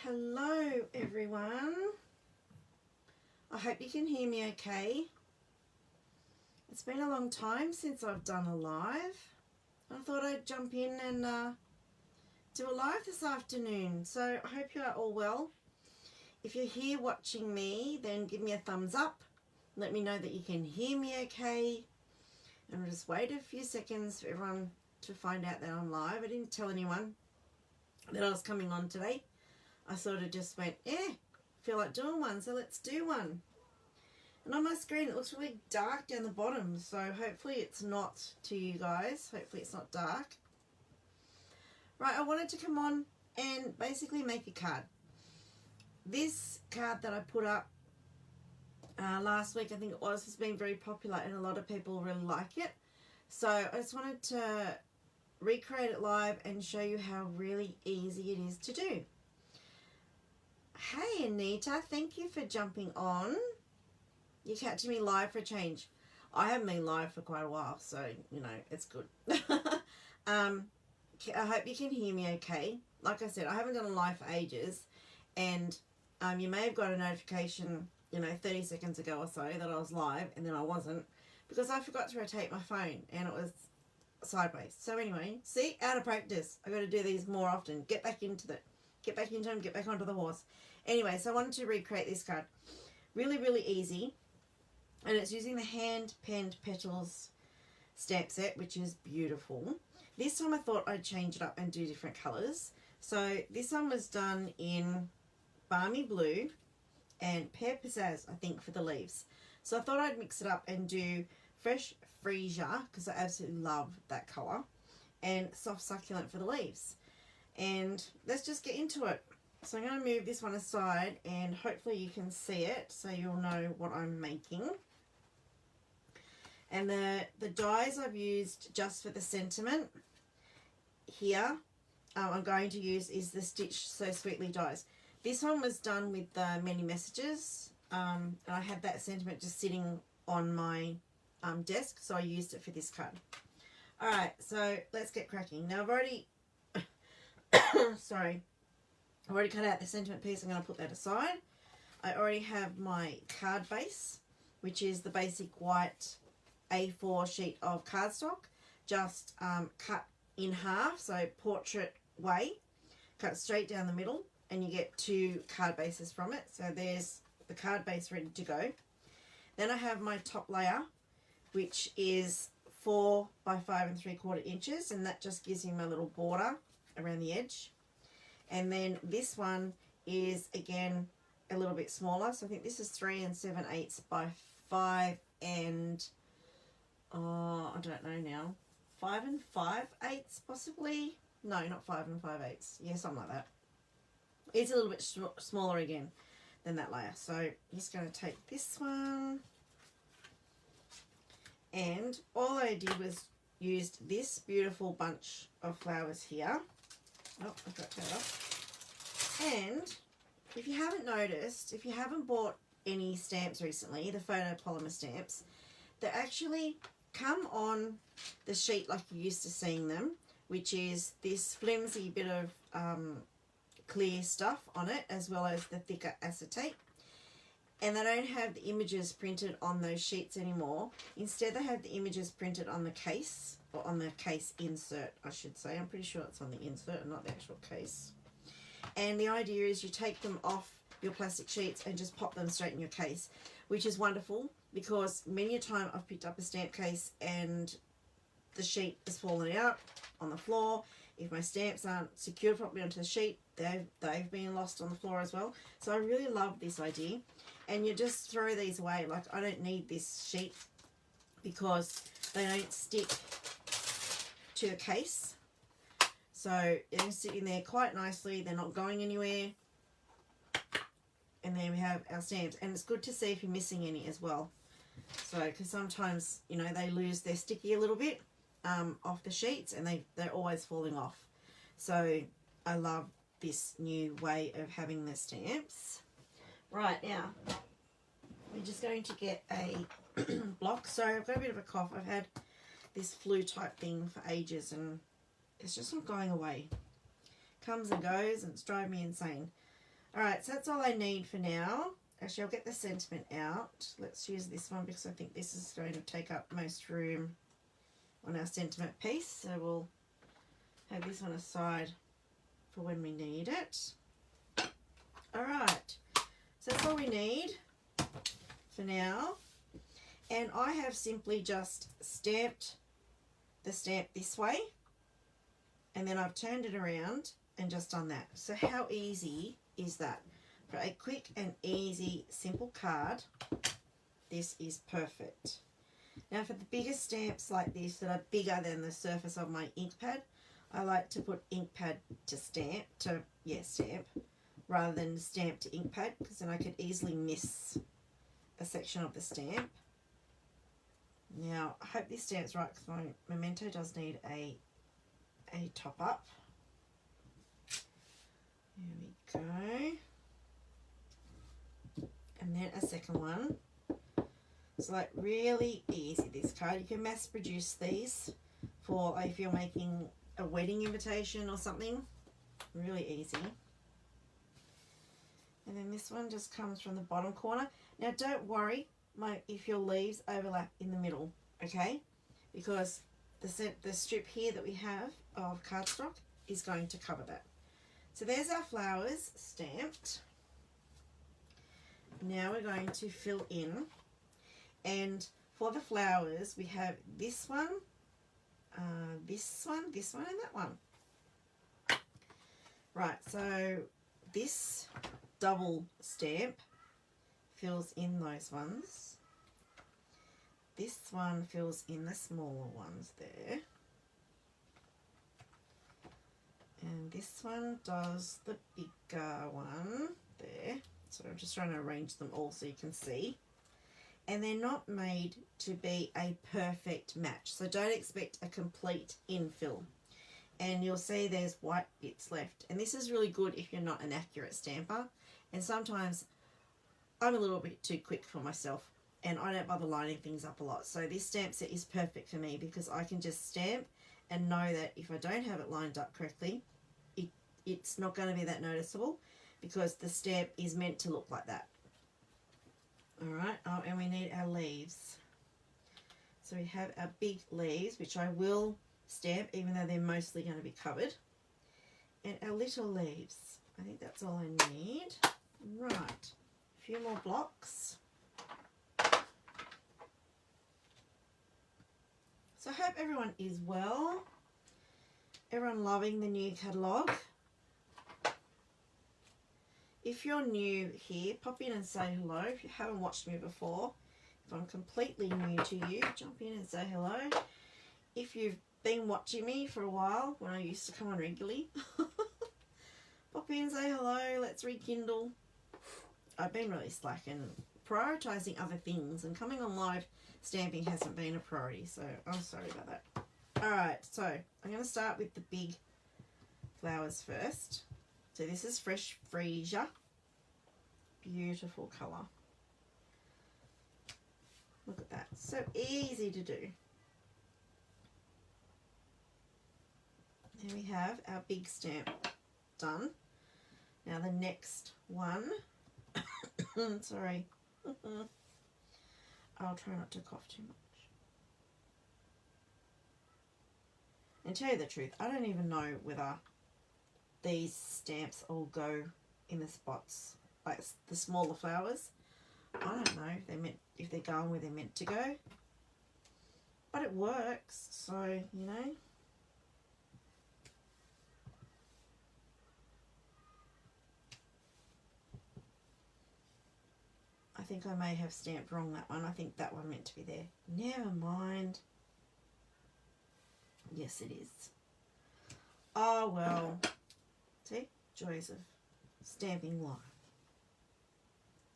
Hello everyone. I hope you can hear me okay. It's been a long time since I've done a live. I thought I'd jump in and do a live this afternoon. So I hope you are all well. If you're here watching me, then give me a thumbs up. Let me know that you can hear me okay. And I'll just wait a few seconds for everyone to find out that I'm live. I didn't tell anyone that I was coming on today. I sort of just went, feel like doing one, so let's do one. And on my screen it looks really dark down the bottom, so hopefully it's not to you guys. Hopefully it's not dark. Right, I wanted to come on and basically make a card. This card that I put up last week, I think it was, has been very popular and a lot of people really like it. So I just wanted to recreate it live and show you how really easy it is to do. Hey Anita, thank you for jumping on. You're catching me live for a change. I haven't been live for quite a while, so you know it's good. I hope you can hear me okay. Like I said, I haven't done a live for ages, and you may have got a notification 30 seconds ago or so that I was live, and then I wasn't because I forgot to rotate my phone and it was sideways. So anyway, see, out of practice. I got to do these more often. Get back into them, get back onto the horse. Anyway, so I wanted to recreate this card. Really, really easy. And it's using the Hand Penned Petals stamp set, which is beautiful. This time I thought I'd change it up and do different colours. So this one was done in Balmy Blue and Pear Pizzazz, I think, for the leaves. So I thought I'd mix it up and do Fresh Freesia, because I absolutely love that colour, and Soft Succulent for the leaves. And let's just get into it. So I'm going to move this one aside and hopefully you can see it so you'll know what I'm making. And the dies I've used just for the sentiment here, I'm going to use is the Stitch So Sweetly dies. This one was done with the Many Messages, and I had that sentiment just sitting on my desk, so I used it for this card. Alright, so let's get cracking. Now I've already, sorry, I've already cut out the sentiment piece. I'm going to put that aside. I already have my card base, which is the basic white A4 sheet of cardstock, just cut in half, so portrait way, cut straight down the middle, and you get two card bases from it. So there's the card base ready to go. Then I have my top layer, which is 4 by 5 3/4 inches, and that just gives me my little border around the edge. And then this one is again a little bit smaller, so I think this is 3 7/8 by 5 and I don't know now, 5 5/8 possibly. No, not 5 5/8. Yeah, something like that. It's a little bit smaller again than that layer. So I'm just going to take this one, and all I did was used this beautiful bunch of flowers here. Oh, I've got that off. And if you haven't noticed, if you haven't bought any stamps recently, the photopolymer stamps, they actually come on the sheet like you're used to seeing them, which is this flimsy bit of clear stuff on it, as well as the thicker acetate. And they don't have the images printed on those sheets anymore. Instead, they have the images printed on the case, or on the case insert, I should say. I'm pretty sure it's on the insert and not the actual case. And the idea is you take them off your plastic sheets and just pop them straight in your case, which is wonderful because many a time I've picked up a stamp case and the sheet has fallen out on the floor. If my stamps aren't secured properly onto the sheet, they've been lost on the floor as well. So I really love this idea. And you just throw these away. Like, I don't need this sheet because they don't stick to the case. So they're sitting there quite nicely. They're not going anywhere. And then we have our stamps. And it's good to see if you're missing any as well. So, because sometimes, they lose their sticky a little bit off the sheets, and they're always falling off. So I love this new way of having the stamps. Right, now we're just going to get a block. Sorry, I've got a bit of a cough. I've had this flu type thing for ages and it's just not going away. Comes and goes and it's driving me insane. Alright, so that's all I need for now. Actually, I'll get the sentiment out. Let's use this one because I think this is going to take up most room on our sentiment piece. So we'll have this one aside for when we need it. Alright, so that's all we need for now. And I have simply just stamped the stamp this way. And then I've turned it around and just done that. So how easy is that? For a quick and easy, simple card, this is perfect. Now for the bigger stamps like this that are bigger than the surface of my ink pad, I like to put ink pad to stamp, rather than stamp to ink pad, because then I could easily miss a section of the stamp. Now I hope this stamp's right because my memento does need a top up. There we go. And then a second one. It's like really easy, this card. You can mass produce these for if you're making a wedding invitation or something. Really easy. And then this one just comes from the bottom corner. Now don't worry if your leaves overlap in the middle, okay? Because the strip here that we have of cardstock is going to cover that. So there's our flowers stamped. Now we're going to fill in, and for the flowers we have this one, this one, and that one. Right, so this double stamp fills in those ones. This one fills in the smaller ones there. And this one does the bigger one there. So I'm just trying to arrange them all so you can see. And they're not made to be a perfect match. So don't expect a complete infill. And you'll see there's white bits left. And this is really good if you're not an accurate stamper. And sometimes I'm a little bit too quick for myself. And I don't bother lining things up a lot. So this stamp set is perfect for me because I can just stamp and know that if I don't have it lined up correctly, it's not going to be that noticeable, because the stamp is meant to look like that. Alright, oh, and we need our leaves. So we have our big leaves, which I will stamp even though they're mostly going to be covered. And our little leaves. I think that's all I need. Right, a few more blocks. So I hope everyone is well. Everyone loving the new catalogue. If you're new here, pop in and say hello. If you haven't watched me before, if I'm completely new to you, jump in and say hello. If you've been watching me for a while, when I used to come on regularly, pop in and say hello, let's rekindle. I've been really slacking, prioritising other things, and coming on live stamping hasn't been a priority, so I'm sorry about that. Alright, so I'm going to start with the big flowers first. So this is Fresh Freesia. Beautiful colour. Look at that. So easy to do. There we have our big stamp done. Now the next one. Sorry. I'll try not to cough too much. And tell you the truth, I don't even know whether these stamps all go in the spots, like the smaller flowers. I don't know if they're going where they're meant to go, but it works, so you know. I think I may have stamped wrong that one. I think that one meant to be there. Never mind. Yes, it is. Oh well. See? Joys of stamping life.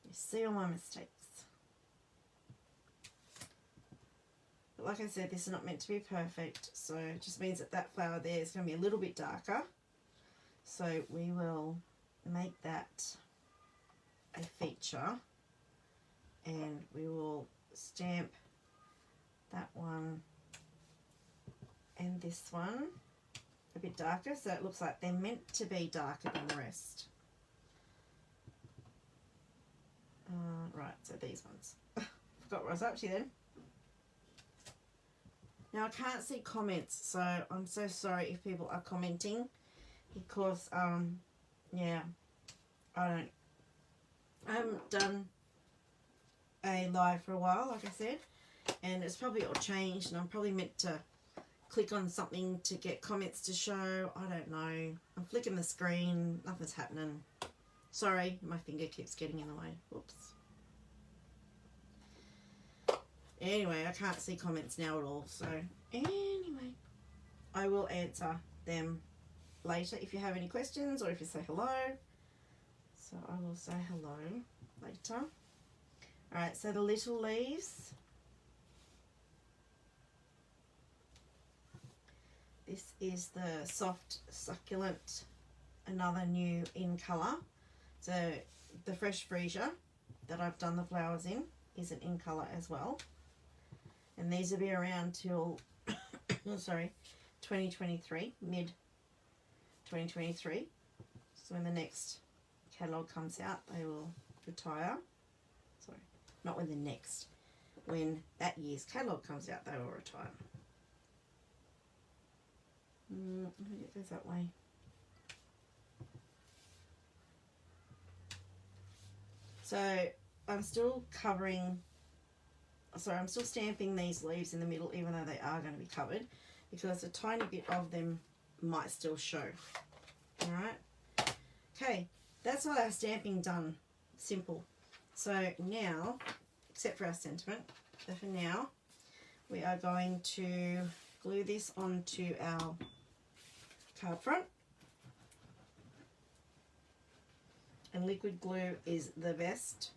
You see all my mistakes. But like I said, this is not meant to be perfect, so it just means that that flower there is going to be a little bit darker. So we will make that a feature, and we will stamp that one and this one a bit darker, so it looks like they're meant to be darker than the rest. So these ones. Forgot what I was up to then. Now I can't see comments, so I'm so sorry if people are commenting, because yeah, I haven't done a live for a while, like I said, and it's probably all changed, and I'm probably meant to click on something to get comments to show. I don't know. I'm flicking the screen, nothing's happening. Sorry, my finger keeps getting in the way. Whoops. Anyway, I can't see comments now at all, so anyway, I will answer them later if you have any questions or if you say hello. So I will say hello later. Alright, so the little leaves. This is the soft succulent, another new in colour. So the fresh freesia that I've done the flowers in is an in colour as well. And these will be around till, sorry, 2023, mid 2023. So when the next catalogue comes out, they will retire. Sorry, not when the next. When that year's catalogue comes out, they will retire. I think it goes that way. So I'm still covering, sorry, I'm still stamping these leaves in the middle, even though they are going to be covered, because a tiny bit of them might still show. Alright, okay, that's all our stamping done. Simple. So now, except for our sentiment, so for now, we are going to glue this onto our card front. And liquid glue is the best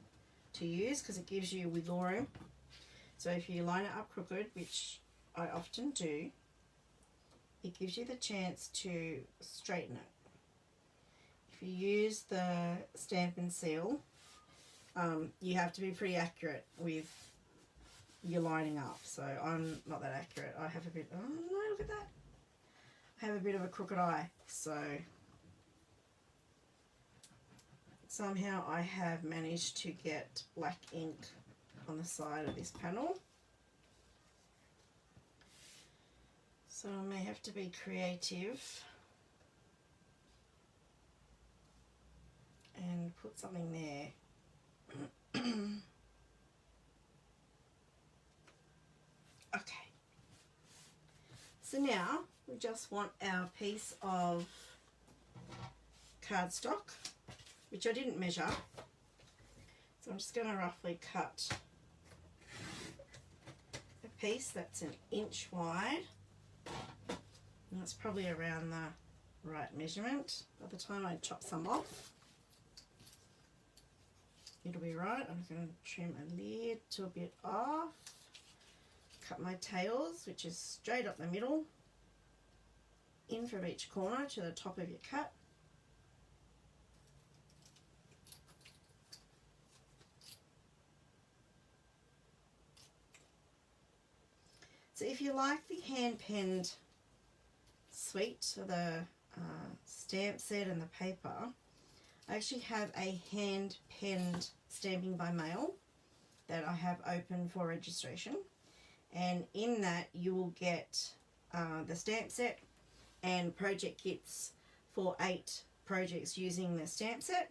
to use because it gives you wiggle room. So if you line it up crooked, which I often do, it gives you the chance to straighten it. If you use the stamp and seal, you have to be pretty accurate with your lining up. So I'm not that accurate. I have a bit, oh no, look at that. I have a bit of a crooked eye. So somehow I have managed to get black ink on the side of this panel. So I may have to be creative and put something there. Okay. So now we just want our piece of cardstock, which I didn't measure. So I'm just going to roughly cut a piece that's an inch wide. And that's probably around the right measurement. By the time I chop some off, it'll be right. I'm going to trim a little bit off. Cut my tails, which is straight up the middle, in from each corner to the top of your cut. So if you like the hand-penned suite, so the stamp set and the paper, I actually have a hand-penned stamping by mail that I have open for registration. And in that you will get the stamp set and project kits for 8 projects using the stamp set.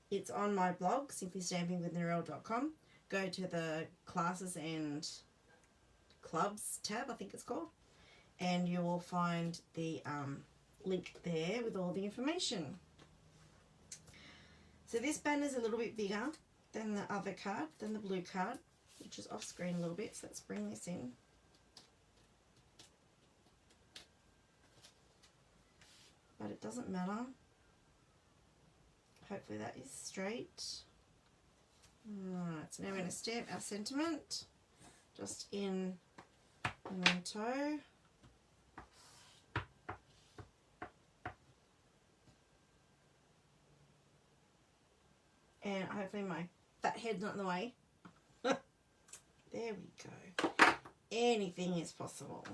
It's on my blog, simplystampingwithnorelle.com. Go to the classes and clubs tab, I think it's called, and you will find the link there with all the information. So this banner is a little bit bigger than the other card, than the blue card, which is off screen a little bit, so let's bring this in. But it doesn't matter. Hopefully that is straight. Alright, so now we're going to stamp our sentiment just in Memento. And hopefully my fat head's not in the way. There we go. Anything is possible.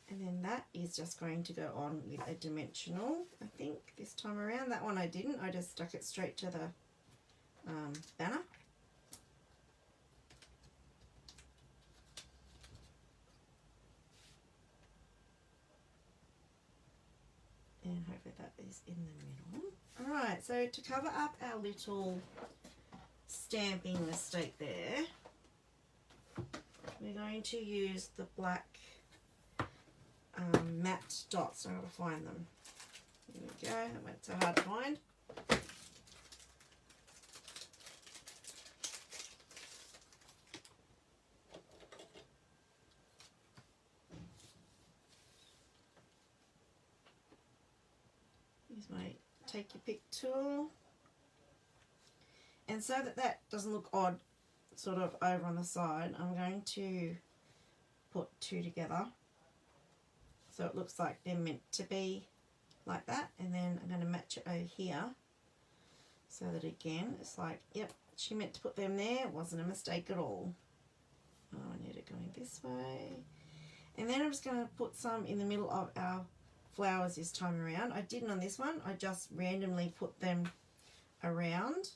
And then that is just going to go on with a dimensional, I think, this time around. That one I didn't. I just stuck it straight to the banner. And hopefully that is in the middle. Alright, so to cover up our little stamping mistake there, we're going to use the black matte dots. I'm going to find them. Here we go. That went so hard to find. Use my take your pick tool. And so that that doesn't look odd sort of over on the side, I'm going to put two together so it looks like they're meant to be like that, and then I'm going to match it over here so that again it's like, yep, she meant to put them there, it wasn't a mistake at all. Oh, I need it going this way. And then I'm just going to put some in the middle of our flowers this time around. I didn't on this one, I just randomly put them around,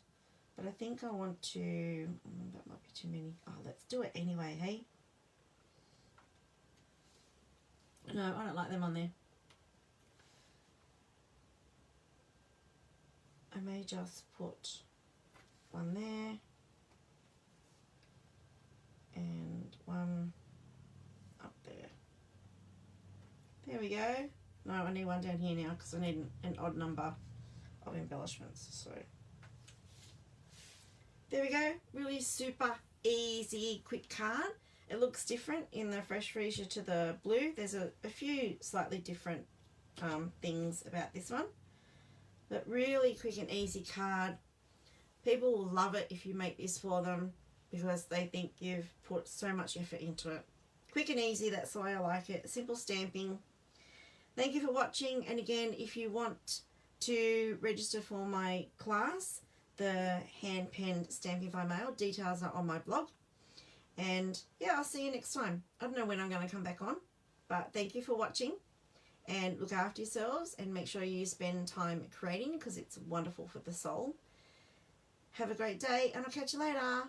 but I think I want to, that might be too many. Oh, let's do it anyway, hey? No, I don't like them on there. I may just put one there and one up there. There we go. No, I need one down here now because I need an odd number of embellishments. So there we go. Really super easy, quick card. It looks different in the Fresh Freesia to the blue. There's a few slightly different things about this one. But really quick and easy card. People will love it if you make this for them because they think you've put so much effort into it. Quick and easy, that's why I like it. Simple stamping. Thank you for watching, and again, if you want to register for my class, the hand-penned stamping by mail, details are on my blog. And yeah, I'll see you next time. I don't know when I'm going to come back on, but thank you for watching, and look after yourselves and make sure you spend time creating because it's wonderful for the soul. Have a great day, and I'll catch you later.